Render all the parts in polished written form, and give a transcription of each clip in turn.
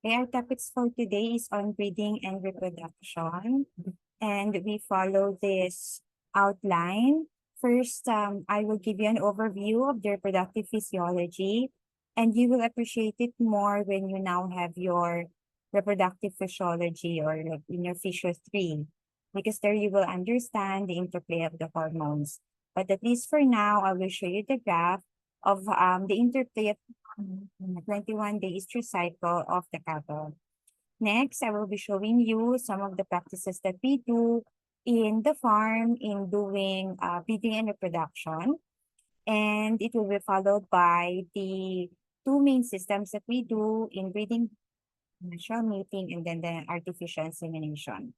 Okay, our topics for today is on breeding and reproduction, and we follow this outline. First, I will give you an overview of the reproductive physiology, and you will appreciate it more when you now have your reproductive physiology or like in your physio 3, because there you will understand the interplay of the hormones. But at least for now, I will show you the graph of the interplay of 21-day estrous cycle of the cattle. Next, I will be showing you some of the practices that we do in the farm in doing breeding and reproduction. And it will be followed by the two main systems that we do in breeding, natural mating, and then the artificial insemination.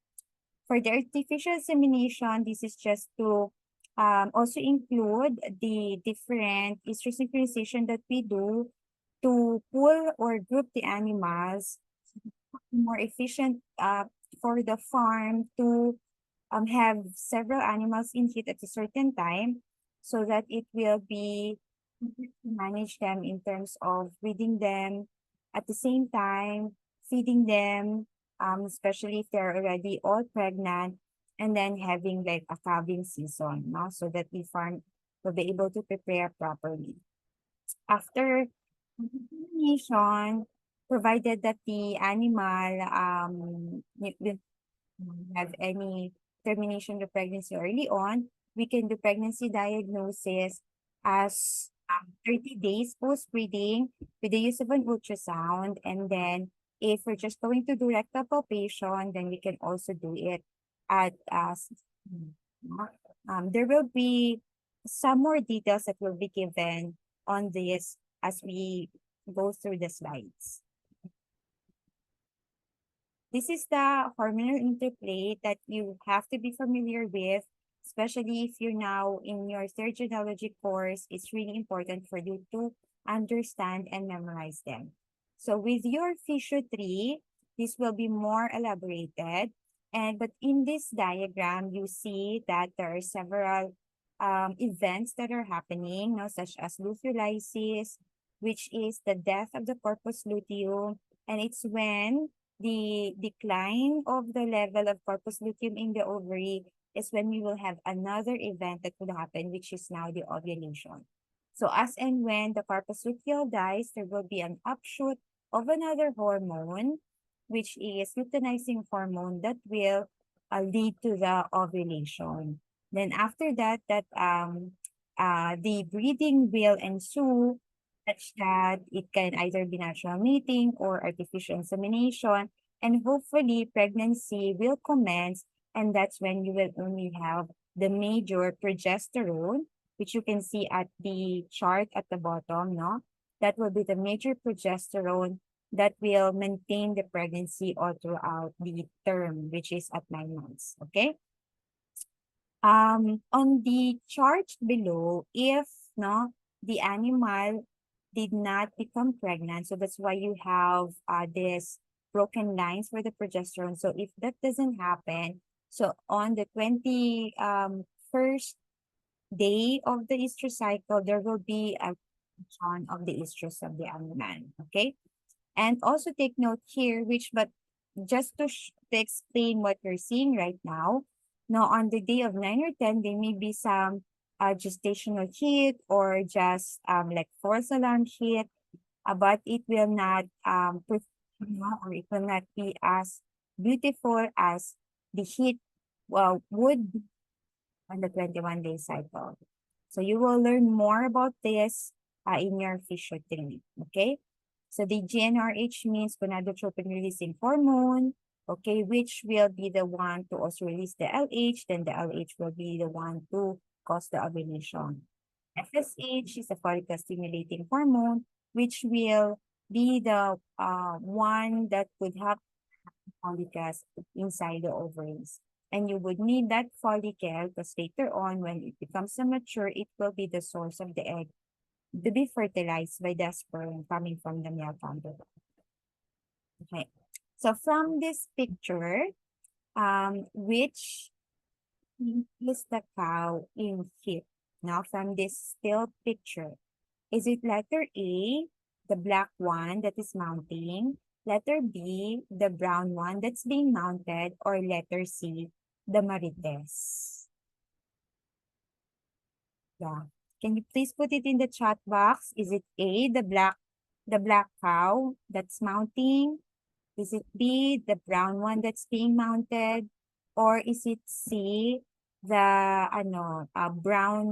For the artificial insemination, this is just to also include the different estrous synchronization that we do to pull or group the animals more efficient for the farm to have several animals in heat at a certain time so that it will be easy to manage them in terms of breeding them at the same time, feeding them, especially if they're already all pregnant, and then having like a calving season, no? So that the farm will be able to prepare properly. After insemination, provided that the animal will have any termination of pregnancy early on, we can do pregnancy diagnosis as 30 days post-breeding with the use of an ultrasound. And then if we're just going to do rectal palpation, then we can also do it at 16. There will be some more details that will be given on this as we go through the slides. This is the hormonal interplay that you have to be familiar with, especially if you're now in your third genealogy course. It's really important for you to understand and memorize them. So with your Physio 3, this will be more elaborated. But in this diagram, you see that there are several events that are happening, no, such as luteolysis, which is the death of the corpus luteum. And it's when the decline of the level of corpus luteum in the ovary is when we will have another event that would happen, which is now the ovulation. So as and when the corpus luteal dies, there will be an upshoot of another hormone, which is luteinizing hormone that will lead to the ovulation. Then after that, the breeding will ensue such that it can either be natural mating or artificial insemination, and hopefully pregnancy will commence, and that's when you will only have the major progesterone, which you can see at the chart at the bottom, no? That will be the major progesterone that will maintain the pregnancy all throughout the term, which is at 9 months, okay? On the chart below, if no, the animal did not become pregnant, so that's why you have this broken lines for the progesterone. So if that doesn't happen, so on the 21st day of the estrous cycle, there will be a reduction of the estrus of the animal. Okay, and also take note here, which but just to explain what you're seeing right now. Now, on the day of 9 or 10, there may be some gestational heat or just like false alarm heat, but it will not or it will not be as beautiful as the heat would be on the 21-day cycle. So you will learn more about this in your Physio 3, okay? So the GnRH means gonadotropin releasing hormone, okay, which will be the one to also release the LH, then the LH will be the one to cause the ovulation. FSH is a follicle stimulating hormone, which will be the one that would have follicles inside the ovaries. And you would need that follicle because later on, when it becomes mature, it will be the source of the egg to be fertilized by the sperm coming from the male founder. Okay. So from this picture, which is the cow in heat? Now from this still picture, is it letter A, the black one that is mounting? letter B, the brown one that's being mounted, or letter C, the Marites? Yeah. Can you please put it in the chat box? Is it A, the black cow that's mounting? Is it B, the brown one that's being mounted? Or is it C, the brown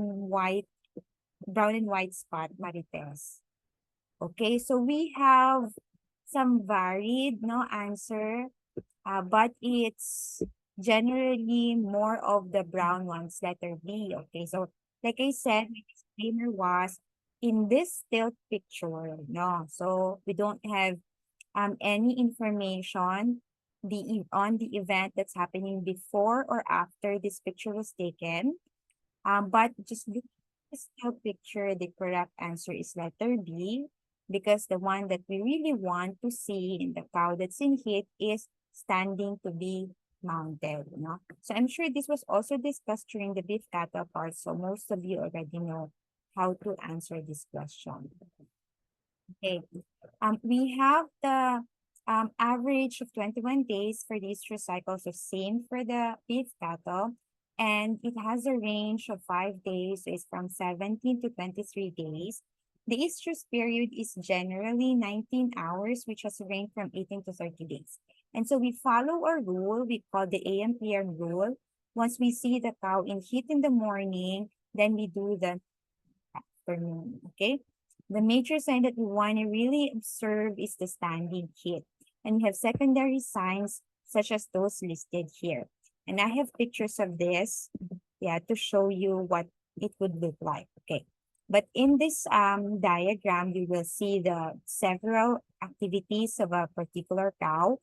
and white spot Marites? Okay, so we have some varied no answer, but it's generally more of the brown ones, letter B. Okay, so like I said, my disclaimer was in this still picture, no, so we don't have any information on the event that's happening before or after this picture was taken. But just look at the still picture, the correct answer is letter B, because the one that we really want to see in the cow that's in heat is standing to be mounted, you know. So I'm sure this was also discussed during the beef cattle part, so most of you already know how to answer this question. Okay. We have the average of 21 days for these three cycles, of same for the beef cattle, and it has a range of 5 days, so it's from 17 to 23 days. The estrus period is generally 19 hours, which has a range from 18 to 30 days. And so we follow a rule we call the AM/PM rule. Once we see the cow in heat in the morning, then we do the afternoon, okay? The major sign that we want to really observe is the standing heat. And we have secondary signs such as those listed here. And I have pictures of this, yeah, to show you what it would look like, okay? But in this diagram, you will see the several activities of a particular cow,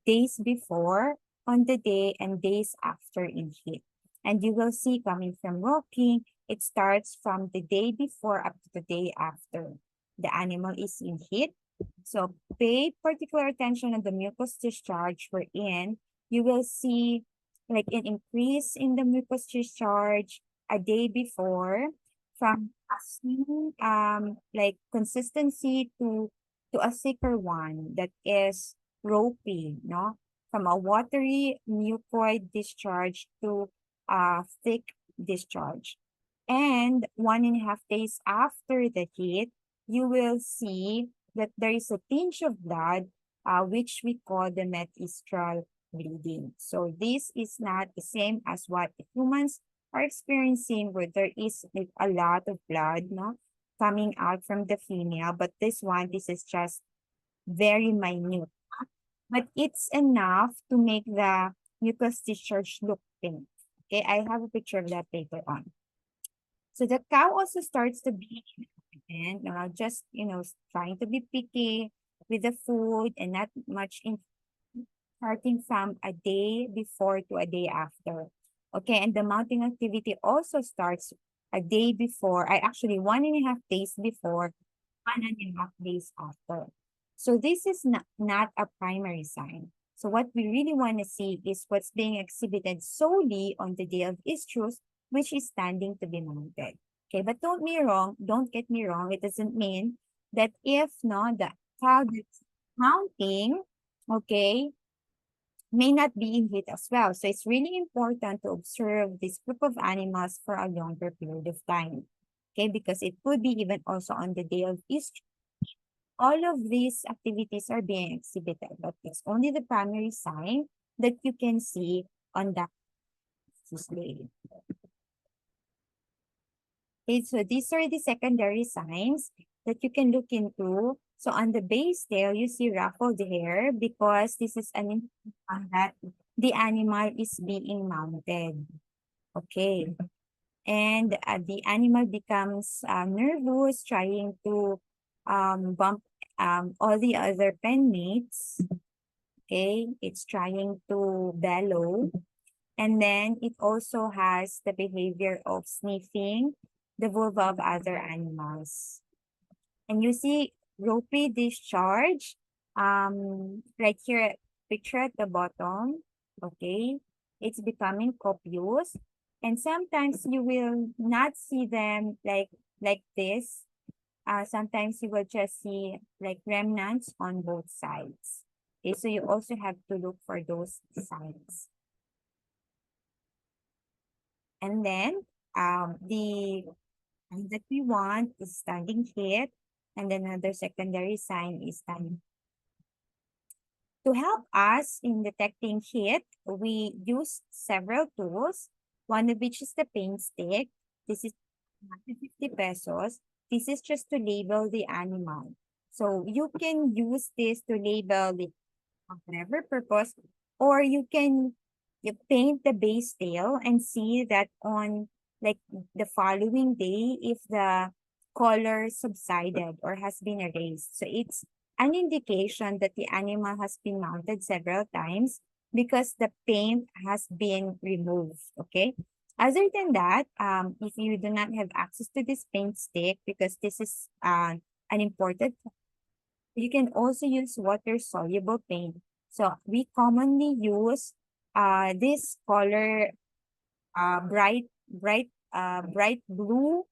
days before, on the day, and days after in heat. And you will see coming from walking, it starts from the day before up to the day after. The animal is in heat. So pay particular attention on the mucus discharge we're in. You will see like an increase in the mucus discharge a day before, from a smooth like consistency to a thicker one that is ropey, no? From a watery mucoid discharge to a thick discharge. And 1.5 days after the heat, you will see that there is a tinge of blood, which we call the metestral bleeding. So this is not the same as what humans are experiencing, where there is like a lot of blood, no, coming out from the female. But this is just very minute. But it's enough to make the mucus discharge look pink. Okay, I have a picture of that later on. So the cow also starts to be and just trying to be picky with the food and not much in starting from a day before to a day after. Okay, and the mounting activity also starts a day before, I actually 1.5 days before, 1.5 days after. So this is not a primary sign. So what we really want to see is what's being exhibited solely on the day of estrus, which is standing to be mounted. Okay, but don't get me wrong, it doesn't mean that if the cow that's mounting, okay, may not be in heat as well. So it's really important to observe this group of animals for a longer period of time. Okay, because it could be even also on the day of estrus. All of these activities are being exhibited, but it's only the primary sign that you can see on that display. Okay, so these are the secondary signs that you can look into. So on the base tail, you see ruffled hair because this is an indication that the animal is being mounted. Okay. And the animal becomes nervous, trying to bump all the other pen mates. Okay, it's trying to bellow. And then it also has the behavior of sniffing the vulva of other animals. And you see ropey discharge, right here, picture at the bottom, okay? It's becoming copious. And sometimes you will not see them like this. Sometimes you will just see like remnants on both sides. Okay, so you also have to look for those signs. And then the sign that we want is standing heat, and then another secondary sign is standing. To help us in detecting heat, we use several tools, one of which is the paint stick. This is 150 pesos. This is just to label the animal. So you can use this to label it for whatever purpose, or you paint the base tail and see that on like the following day if the color subsided or has been erased. So it's an indication that the animal has been mounted several times because the paint has been removed. Okay. Other than that, if you do not have access to this paint stick because this is an imported, you can also use water soluble paint. So we commonly use this color bright blue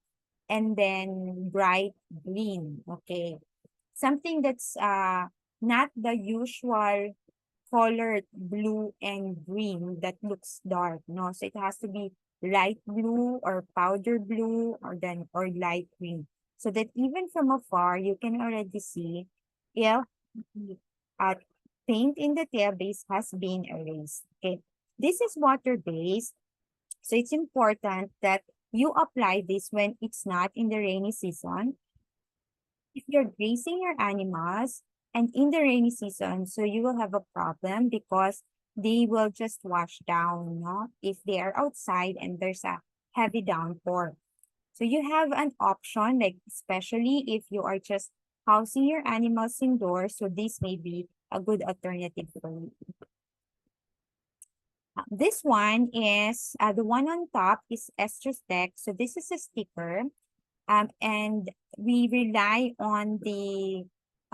and then bright green. Okay. Something that's not the usual colored blue and green that looks dark. No, so it has to be light blue or powder blue or light green. So that even from afar you can already see if the paint in the tail base has been erased. Okay. This is water-based, so it's important that you apply this when it's not in the rainy season. If you're grazing your animals and in the rainy season, so you will have a problem because they will just wash down, no? If they are outside and there's a heavy downpour. So you have an option, like especially if you are just housing your animals indoors, so this may be a good alternative for you. This one is, the one on top is Estrostech. So this is a sticker. And we rely on the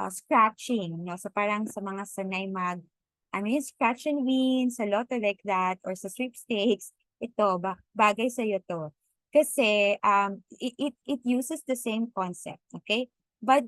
scratching. No? So parang sa mga sanay scratch and win sa lotto like that or sa sweepstakes, ito, bagay sa'yo to. Kasi it uses the same concept, okay? But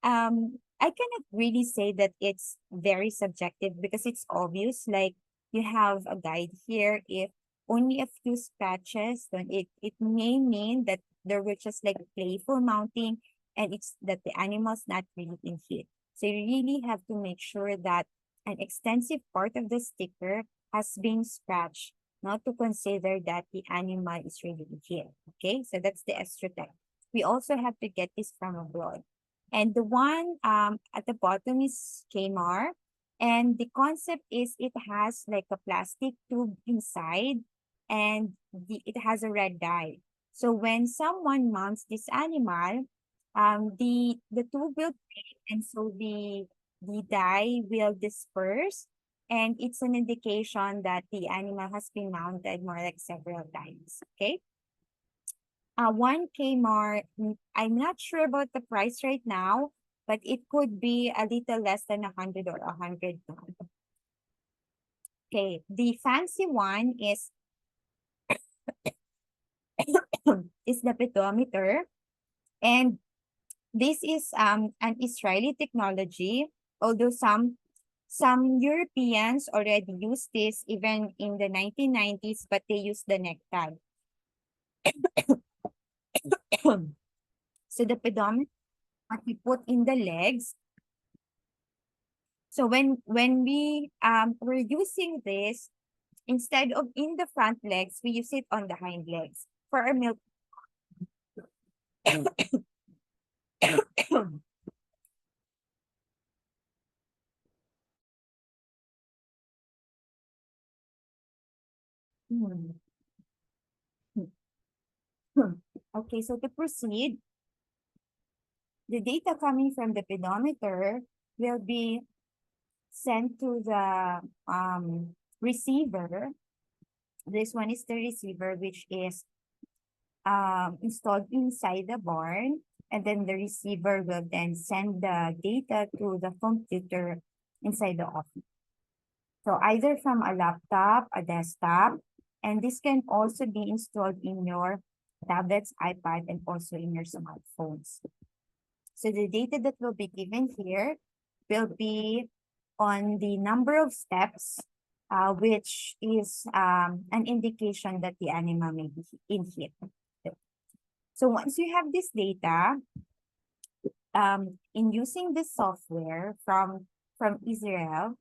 I cannot really say that it's very subjective because it's obvious. Like you have a guide here. If only a few scratches, then it may mean that there were just like playful mounting and it's that the animal's not really in heat. So you really have to make sure that an extensive part of the sticker has been scratched, not to consider that the animal is really in heat. Okay, so that's the extra tech. We also have to get this from abroad. And the one at the bottom is Kmart. And the concept is it has like a plastic tube inside and it has a red dye. So when someone mounts this animal, the tube will break and so the dye will disperse and it's an indication that the animal has been mounted more like several times. Okay. One Kmart, I'm not sure about the price right now, but it could be a little less than 100 or 100. Okay, the fancy one is is the pedometer, and this is an Israeli technology. Although some Europeans already use this even in the 1990s, but they use the necktie. So the pedometer, what we put in the legs. So when we're using this, instead of in the front legs, we use it on the hind legs for our milk. Hmm. Okay, so to proceed, the data coming from the pedometer will be sent to the receiver. This one is the receiver, which is installed inside the barn. And then the receiver will then send the data to the computer inside the office. So either from a laptop, a desktop, and this can also be installed in your tablets, iPad, and also in your smartphones. So the data that will be given here will be on the number of steps, which is an indication that the animal may be in heat. So once you have this data, in using this software from Israel,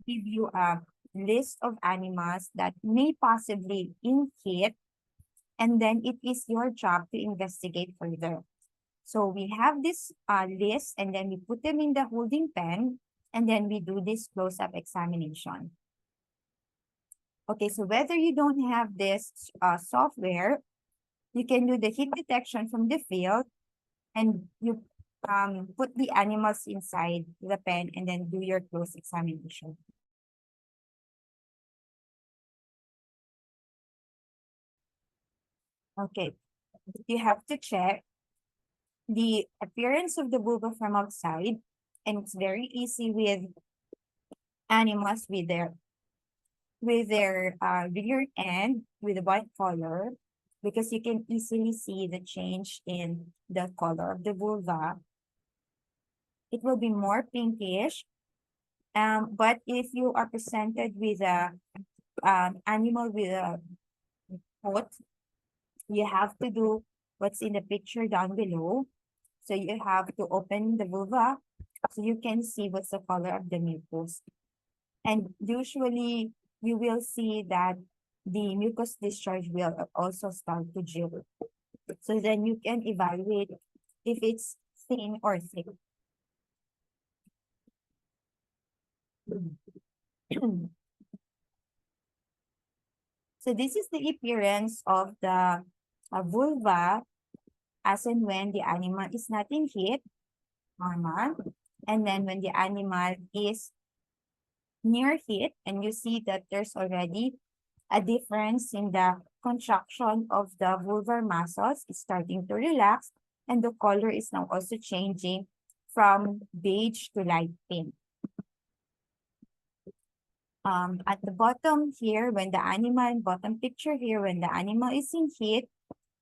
give you a list of animals that may possibly in heat, and then it is your job to investigate further. So we have this list, and then we put them in the holding pen, and then we do this close-up examination. Okay, so whether you don't have this software, you can do the heat detection from the field, and you put the animals inside the pen and then do your close examination. Okay, you have to check the appearance of the vulva from outside, and it's very easy with animals with their rear end with a white color, because you can easily see the change in the color of the vulva. It will be more pinkish. But if you are presented with a animal with a foot, you have to do what's in the picture down below. So you have to open the vulva so you can see what's the color of the mucus. And usually you will see that the mucus discharge will also start to gel. So then you can evaluate if it's thin or thick. So this is the appearance of the vulva as and when the animal is not in heat, normal. And then when the animal is near heat, and you see that there's already a difference in the contraction of the vulvar muscles, it's starting to relax, and the color is now also changing from beige to light pink. At the bottom here, when the animal, bottom picture here, when the animal is in heat,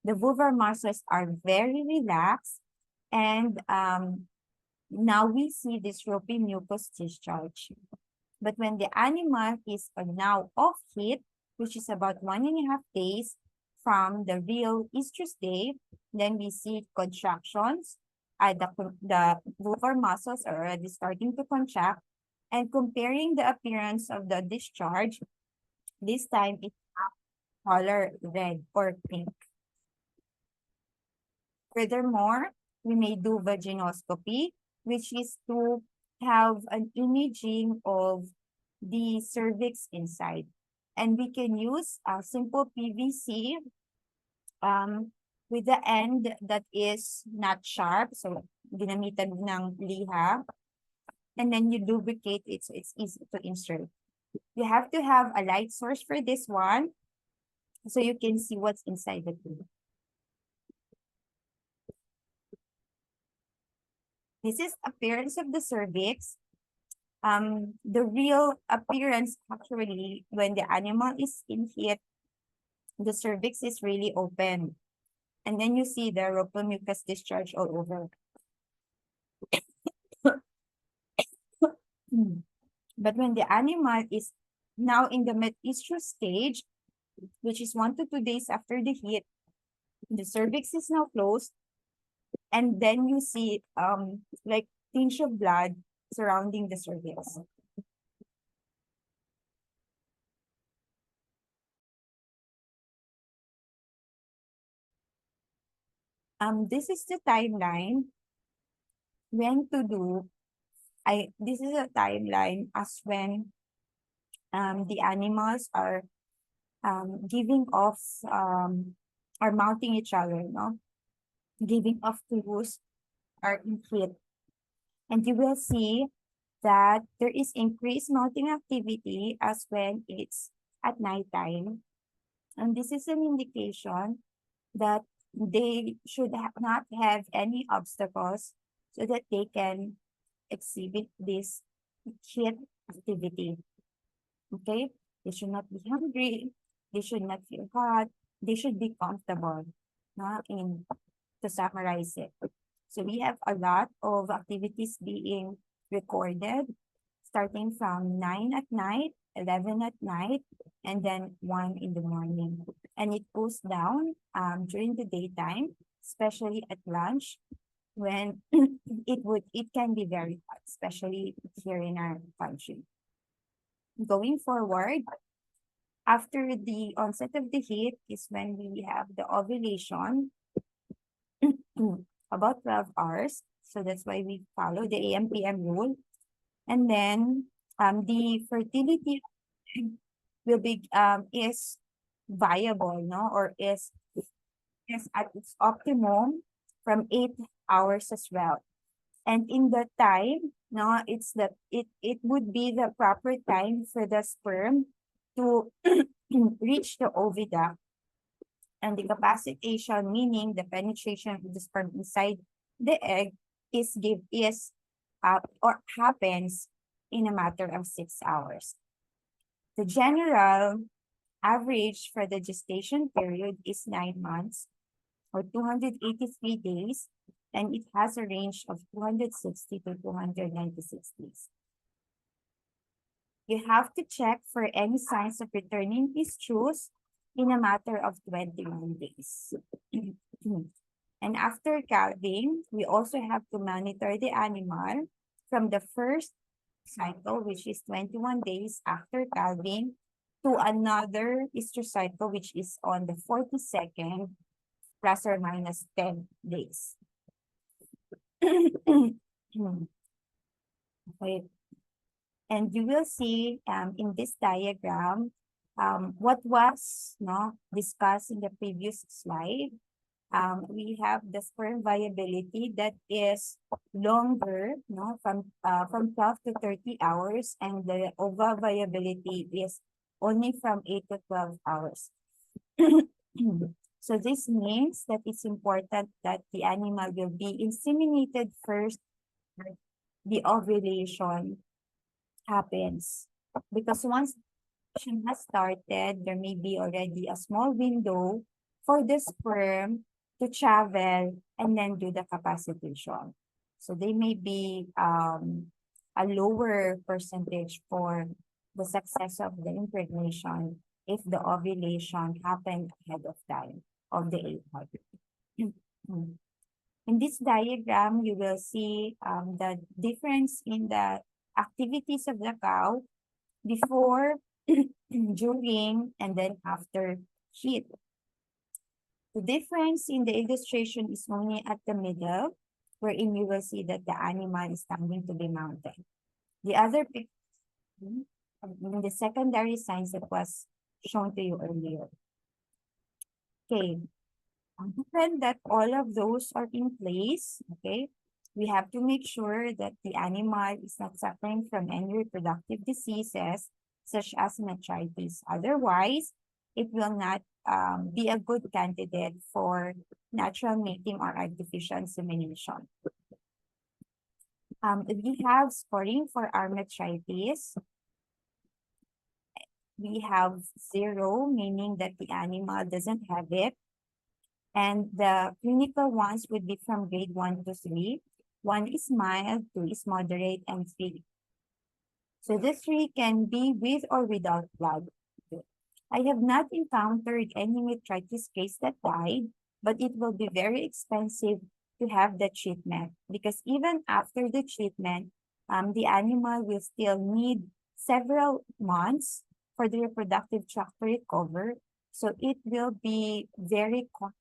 the vulvar muscles are very relaxed, and now we see this ropey mucus discharge. But when the animal is now off heat, which is about 1.5 days from the real estrus day, then we see contractions. The vulvar muscles are already starting to contract, and comparing the appearance of the discharge, this time it's color red or pink. Furthermore, we may do vaginoscopy, which is to have an imaging of the cervix inside. And we can use a simple PVC with the end that is not sharp. So, ginamitan ng liha. And then you lubricate it so it's easy to insert. You have to have a light source for this one so you can see what's inside the tube. This is appearance of the cervix. The real appearance actually when the animal is in heat, the cervix is really open. And then you see the ropal mucus discharge all over. But when the animal is now in the mid-estrus stage, which is 1 to 2 days after the heat, the cervix is now closed, and then you see like tinge of blood surrounding the cervix. This is the timeline when to do. This is a timeline as when the animals are giving off or mounting each other, no? Giving off clues are in heat. And you will see that there is increased mounting activity as when it's at nighttime. And this is an indication that they should not have any obstacles so that they can exhibit this heat activity. Okay? They should not be hungry. They should not feel hot. They should be comfortable. To summarize it. So we have a lot of activities being recorded starting from 9 at night, 11 at night, and then 1 in the morning. And it goes down during the daytime, especially at lunch, when it can be very hot, especially here in our country. Going forward, after the onset of the heat is when we have the ovulation, about 12 hours. So that's why we follow the AM/PM rule. And then the fertility will be is viable, no, or is at its optimum from 8 hours as well. And in the time, no, it would be the proper time for the sperm to reach the oviduct, and the capacitation, meaning the penetration of the sperm inside the egg, is or happens in a matter of 6 hours. The general average for the gestation period is 9 months or 283 days, and it has a range of 260 to 296 days. You have to check for any signs of returning estrus in a matter of 21 days. And after calving, we also have to monitor the animal from the first cycle, which is 21 days after calving, to another estrus cycle, which is on the 42nd, plus or minus 10 days. Okay. And you will see in this diagram what was discussed in the previous slide. We have the sperm viability that is longer, from 12 to 30 hours, and the ova viability is only from 8 to 12 hours. So this means that it's important that the animal will be inseminated first, the ovulation happens. Because once ovulation has started, there may be already a small window for the sperm to travel and then do the capacitation. So they may be a lower percentage for the success of the impregnation if the ovulation happened ahead of time of the 8 months. In this diagram, you will see the difference in the activities of the cow before, during, and then after heat. The difference in the illustration is only at the middle, wherein you will see that the animal is standing to be mounted. The other picture, in the secondary signs that was shown to you earlier. Okay, given that all of those are in place, okay, we have to make sure that the animal is not suffering from any reproductive diseases such as metritis. Otherwise, it will not be a good candidate for natural mating or artificial insemination. We have scoring for our metritis. We have 0, meaning that the animal doesn't have it. And the clinical ones would be from grade 1 to 3. 1 is mild, 2 is moderate, and 3. So the 3 can be with or without blood. I have not encountered any metritis case that died, but it will be very expensive to have the treatment, because even after the treatment, the animal will still need several months for the reproductive tract to recover. So it will be very costly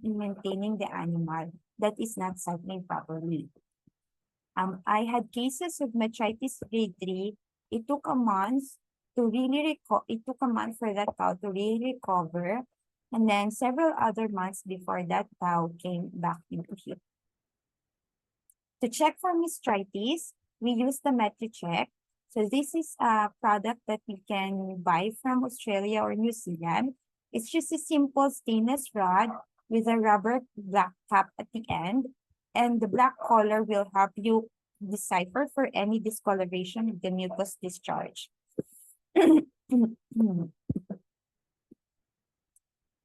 in maintaining the animal that is not cycling properly. I had cases of metritis grade 3. It took a month to really for that cow to really recover, and then several other months before that cow came back into heat. To check for metritis, we use the MetriCheck. So this is a product that you can buy from Australia or New Zealand. It's just a simple stainless rod with a rubber black cap at the end, and the black color will help you decipher for any discoloration of the mucus discharge.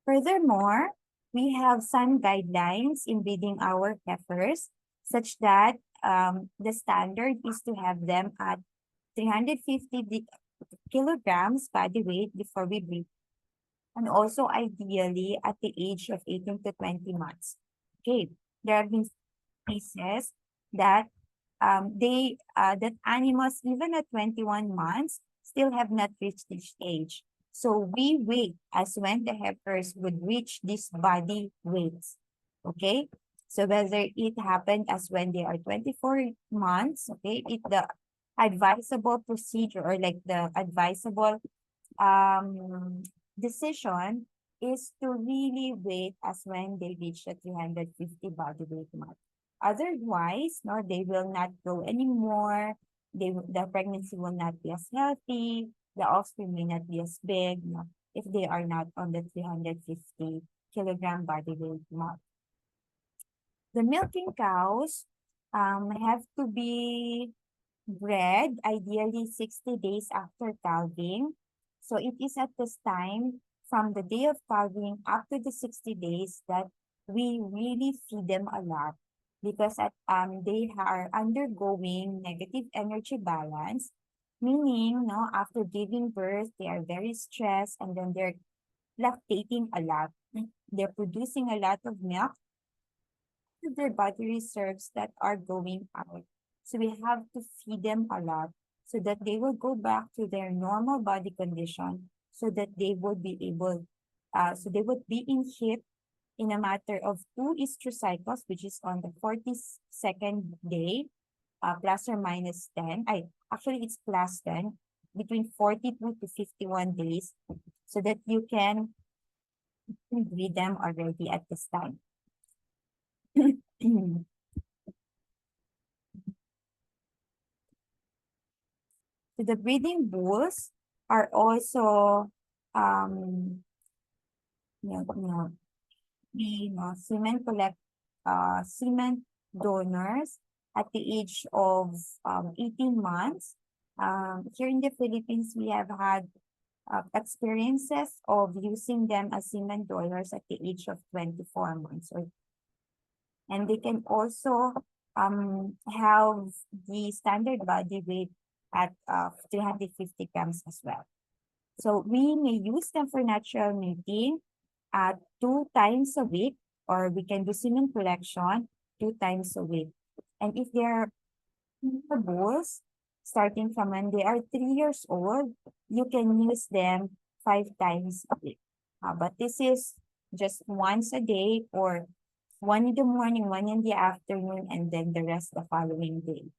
Furthermore, we have some guidelines in breeding our heifers, such that the standard is to have them at 350 kilograms body weight before we breed, and also ideally at the age of 18 to 20 months. Okay, there have been cases that that animals even at 21 months still have not reached this age. So we wait as when the heifers would reach this body weights. Okay, so whether it happened as when they are 24 months, okay, the advisable procedure or like the advisable um decision is to really wait as when they reach the 350 body weight mark. Otherwise, no, they will not grow anymore. The pregnancy will not be as healthy. The offspring may not be as big, no, if they are not on the 350 kilogram body weight mark. The milking cows have to be bred ideally 60 days after calving. So it is at this time from the day of calving up to the 60 days that we really feed them a lot because they are undergoing negative energy balance, meaning no, after giving birth they are very stressed and then they're lactating a lot. They're producing a lot of milk to their body reserves that are going out. So we have to feed them a lot so that they will go back to their normal body condition so that they would be able, so they would be in heat in a matter of 2 estrus cycles, which is on the 42nd day, plus or minus 10. Actually, it's plus 10, between 42 to 51 days, so that you can breed them already at this time. So the breeding bulls are also um semen semen donors at the age of 18 months. Here in the Philippines, we have had experiences of using them as semen donors at the age of 24 months. And they can also have the standard body weight at 350 grams as well. So we may use them for natural mating 2 times a week, or we can do semen collection 2 times a week. And if they're bulls, starting from when they are 3 years old, you can use them 5 times a week. But this is just once a day or one in the morning, one in the afternoon, and then the rest the following day.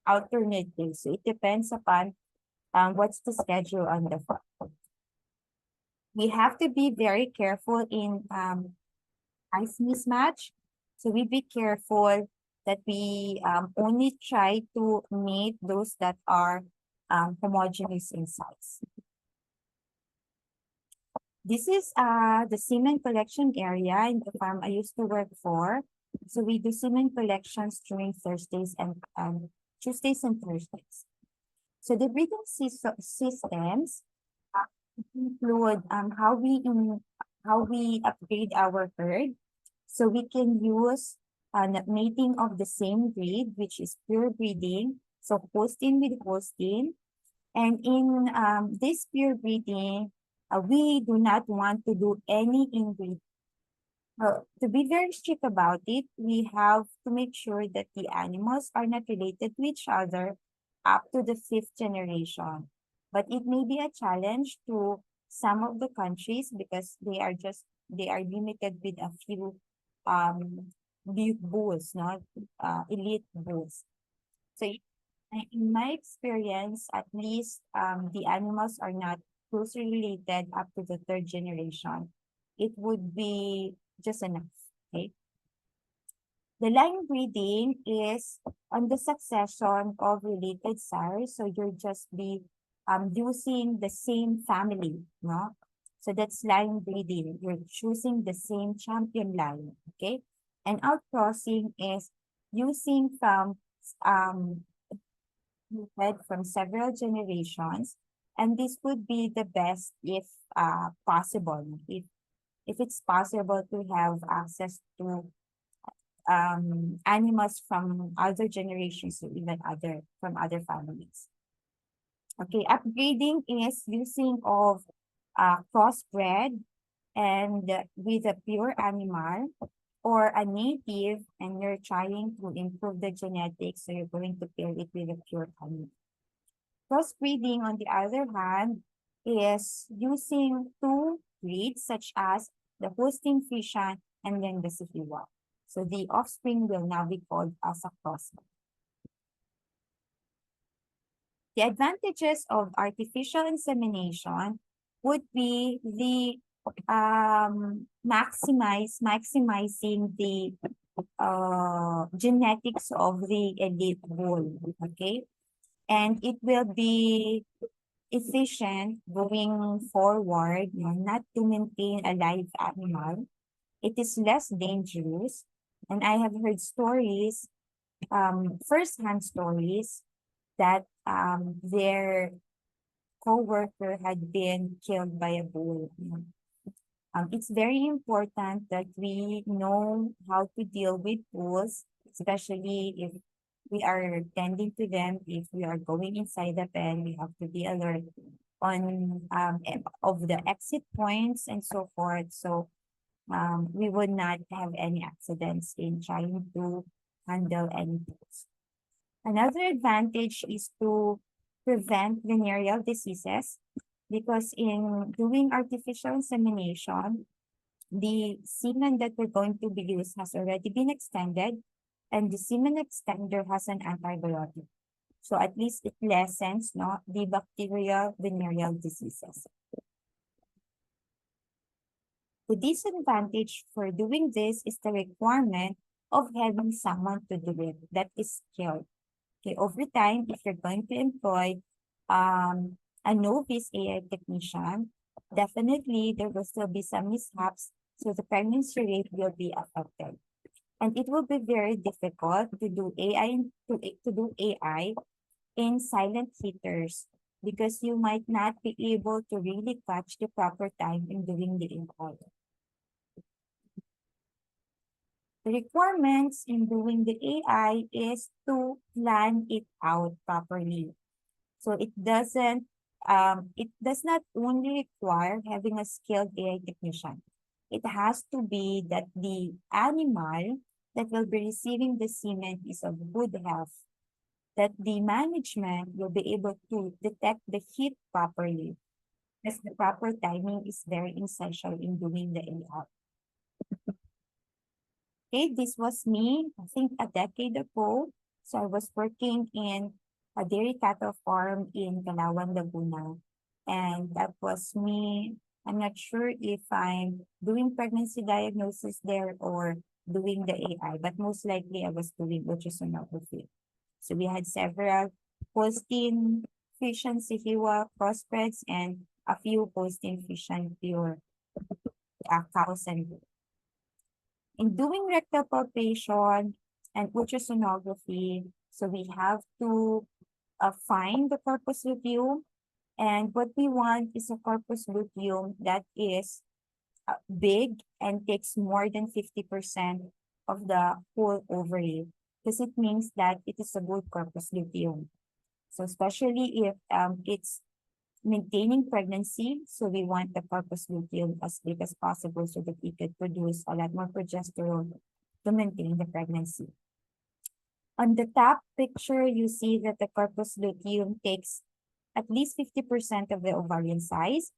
Alternate days. So it depends upon what's the schedule on the farm. We have to be very careful in size mismatch. So we be careful that we only try to mate those that are homogeneous in size. This is the semen collection area in the farm I used to work for. So we do semen collections during Thursdays and Tuesdays and Thursdays. So the breeding systems include how we upgrade our herd. So we can use mating of the same breed, which is pure breeding. So Holstein with Holstein. And in this pure breeding, we do not want to do any inbreeding. To be very strict about it, we have to make sure that the animals are not related to each other up to the 5th generation. But it may be a challenge to some of the countries because they are limited with a few big bulls, not elite bulls. So in my experience, at least the animals are not closely related up to the 3rd generation. It would be just enough, okay? The line breeding is on the succession of related sires. So you'll just be using the same family, no? So that's line breeding. You're choosing the same champion line, okay? And outcrossing is using from several generations, and this would be the best if possible. If it's possible to have access to animals from other generations or even from other families. Okay, upgrading is using of crossbred and with a pure animal or a native, and you're trying to improve the genetics, so you're going to pair it with a pure animal. Crossbreeding, on the other hand, is using two breeds such as the Holstein Friesian and then the Sahiwa. So the offspring will now be called as a crossbreed. The advantages of artificial insemination would be the maximizing the genetics of the elite bull. Okay, and it will be efficient going forward, not to maintain a live animal. It is less dangerous, and I have heard stories, first-hand stories, that their co-worker had been killed by a bull. It's very important that we know how to deal with bulls, especially if we are tending to them. If we are going inside the pen, we have to be alert on of the exit points and so forth. So we would not have any accidents in trying to handle any bulls. Another advantage is to prevent venereal diseases, because in doing artificial insemination, the semen that we're going to be used has already been extended, and the semen extender has an antibiotic. So at least it lessens the bacterial venereal diseases. The disadvantage for doing this is the requirement of having someone to do it that is skilled. Okay, over time, if you're going to employ a novice AI technician, definitely there will still be some mishaps, so the pregnancy rate will be affected. And it will be very difficult to do AI in silent hitters, because you might not be able to really catch the proper time in doing the import. The requirements in doing the AI is to plan it out properly. So it does not only require having a skilled AI technician. It has to be that the animal that will be receiving the semen is of good health, that the management will be able to detect the heat properly, because the proper timing is very essential in doing the AI. Okay, this was me, I think a decade ago. So I was working in a dairy cattle farm in Calauan, Laguna. And that was me. I'm not sure if I'm doing pregnancy diagnosis there or doing the AI, but most likely I was doing ultrasonography. So we had several Holstein Friesian Sahiwa crossbreds and a few Holstein Friesian pure cows and goats. In doing rectal palpation and ultrasonography, so we have to find the corpus luteum, and what we want is a corpus luteum that is big and takes more than 50% of the whole ovary, because it means that it is a good corpus luteum. So especially if it's maintaining pregnancy, so we want the corpus luteum as big as possible so that it could produce a lot more progesterone to maintain the pregnancy. On the top picture, you see that the corpus luteum takes at least 50% of the ovarian size.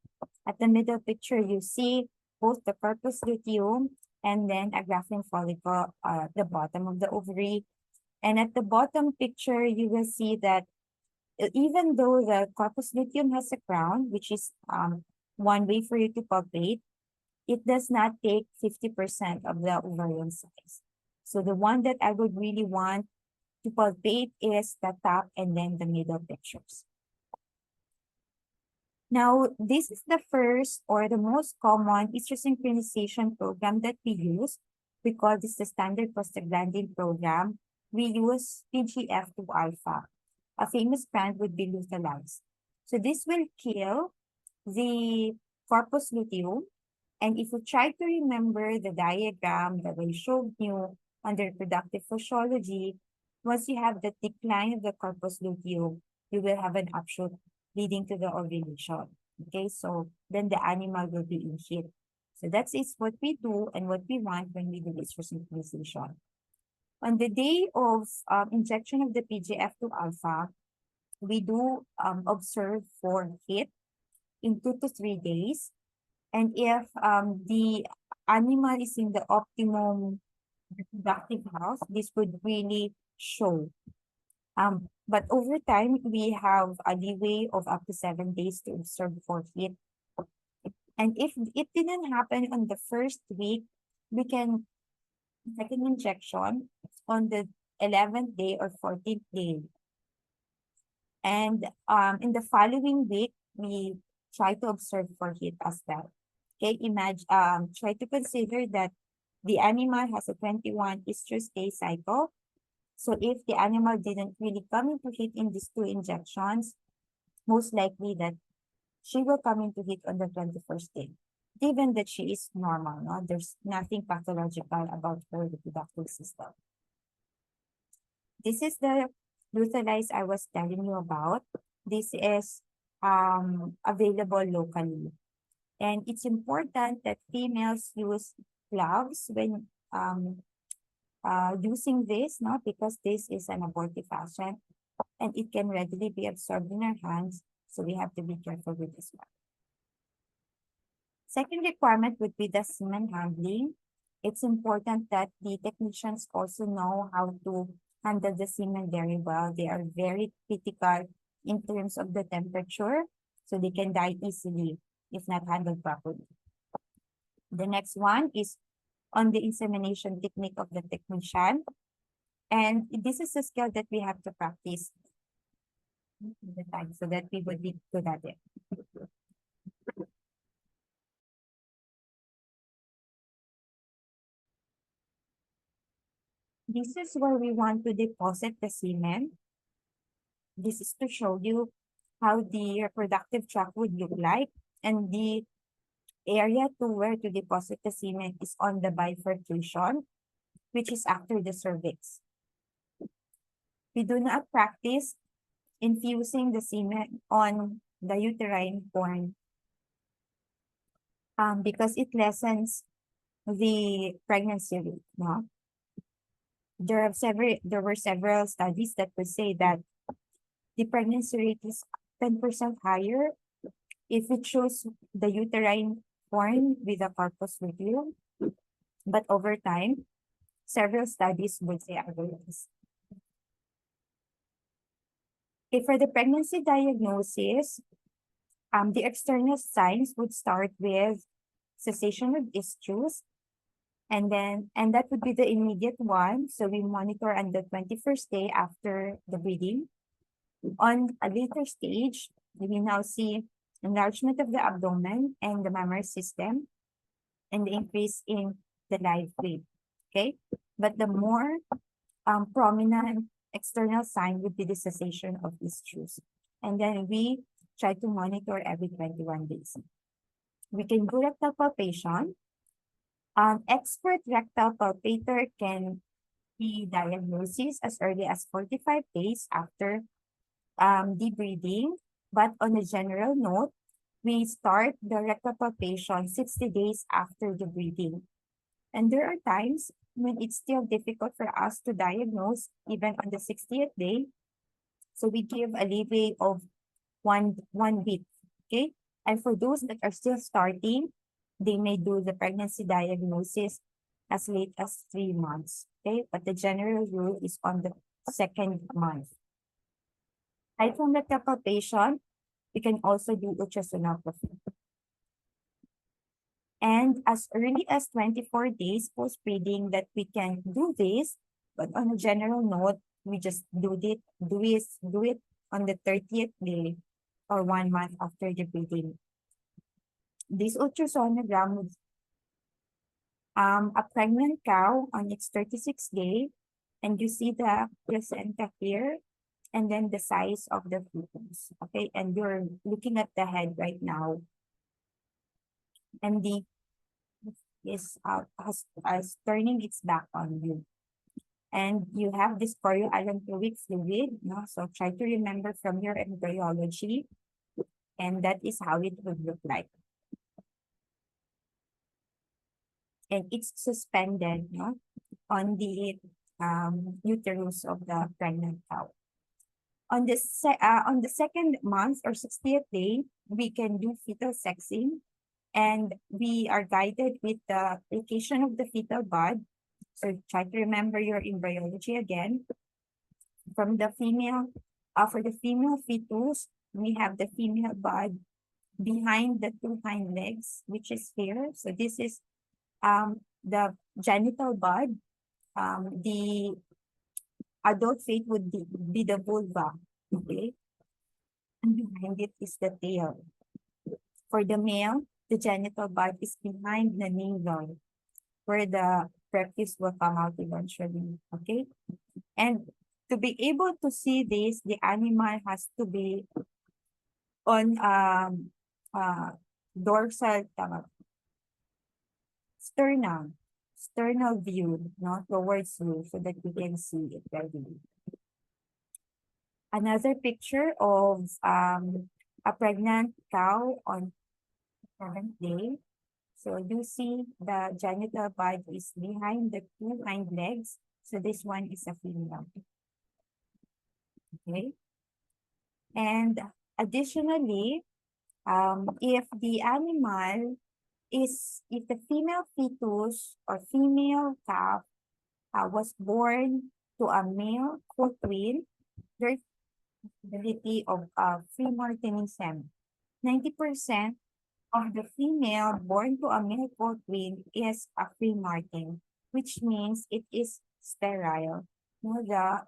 At the middle picture, you see both the corpus luteum and then a Graafian follicle at the bottom of the ovary. And at the bottom picture, you will see that even though the corpus luteum has a crown, which is one way for you to palpate, it does not take 50% of the ovarian size. So the one that I would really want to palpate is the top and then the middle pictures. Now, this is the first or the most common estrogen synchronization program that we use. We call this the standard prostaglandin program. We use PGF2 alpha. A famous brand would be Lutalize. So this will kill the corpus luteum. And if you try to remember the diagram that I showed you under reproductive physiology, once you have the decline of the corpus luteum, you will have an upshoot leading to the ovulation. Okay, so then the animal will be in heat. So that's is what we do and what we want when we do this synchronization. On the day of injection of the PGF2 alpha, we do observe for heat in 2 to 3 days. And if the animal is in the optimum reproductive health, this would really show. But over time, we have a leeway of up to 7 days to observe for heat. And if it didn't happen on the first week, we can take an injection on the 11th day or 14th day. And in the following week, we try to observe for heat as well. Okay, imagine, try to consider that the animal has a 21 estrus day cycle. So if the animal didn't really come into heat in these 2 injections, most likely that she will come into heat on the 21st day, given that she is normal. No? There's nothing pathological about her reproductive system. This is the Lutalize I was telling you about. This is available locally. And it's important that females use gloves when using this, no? Because this is an abortifacient and it can readily be absorbed in our hands. So we have to be careful with this one. Second requirement would be the semen handling. It's important that the technicians also know how to handle the semen very well. They are very critical in terms of the temperature, so they can die easily if not handled properly. The next one is on the insemination technique of the technician. And this is a skill that we have to practice the time so that we would be good at it. This is where we want to deposit the semen. This is to show you how the reproductive tract would look like. And the area to where to deposit the semen is on the bifurcation, which is after the cervix. We do not practice infusing the semen on the uterine horn because it lessens the pregnancy rate. No? There were several studies that would say that the pregnancy rate is 10% higher if we choose the uterine horn with the corpus luteum. But over time, several studies would say otherwise. Okay, for the pregnancy diagnosis, the external signs would start with cessation of estrus, and that would be the immediate one. So we monitor on the 21st day after the breeding. On a later stage, we now see enlargement of the abdomen and the mammary system and the increase in the live weight. Okay, but the more prominent external sign would be the cessation of estrus. And then we try to monitor every 21 days. We can do rectal palpation. Expert rectal palpator can be diagnosis as early as 45 days after the breeding. But on a general note, we start the rectal palpation 60 days after the breeding. And there are times when it's still difficult for us to diagnose even on the 60th day. So we give a leeway of one week, okay? And for those that are still starting, they may do the pregnancy diagnosis as late as 3 months, okay? But the general rule is on the 2nd month. Aside from the palpation, we can also do ultrasonography. And as early as 24 days post-breeding that we can do this, but on a general note, we just do it on the 30th day or 1 month after the breeding. This ultrasonogram would a pregnant cow on its 36th day, and you see the placenta here, and then the size of the fetus. Okay, and you're looking at the head right now, and the is turning its back on you. And you have this chorioallantoic fluid, no? So try to remember from your embryology, and that is how it would look like. And it's suspended, no, on the uterus of the pregnant cow. On the second month or 60th day, we can do fetal sexing, and we are guided with the location of the fetal bud. So try to remember your embryology again. From the female, for the female fetus, we have the female bud behind the two hind legs, which is here. So this is the genital bud. The adult fate would be the vulva, okay? And behind it is the tail. For the male, the genital bud is behind the navel, where the prepuce will come out eventually, okay? And to be able to see this, the animal has to be on dorsal sternal view, no, towards you so that you can see it readily. Another picture of a pregnant cow on 7th day. So you see the genital bud is behind the two hind legs. So this one is a female. Okay. And additionally, if the animal if the female fetus or female calf was born to a male co-twin, there's possibility of femortenism. 90% of the female born to a male co-twin is a femorten, which means it is sterile. No, the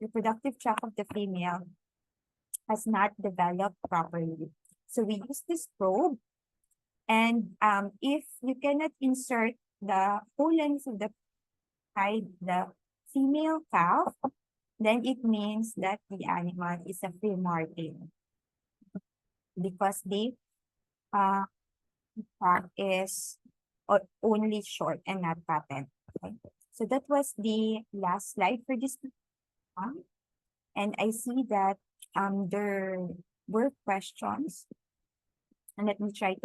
reproductive tract of the female has not developed properly. So we use this probe, and if you cannot insert the whole length of the female calf, then it means that the animal is a femorten because the tract is only short and not patent. Okay? So that was the last slide for this one. And I see that there were questions, and let me try to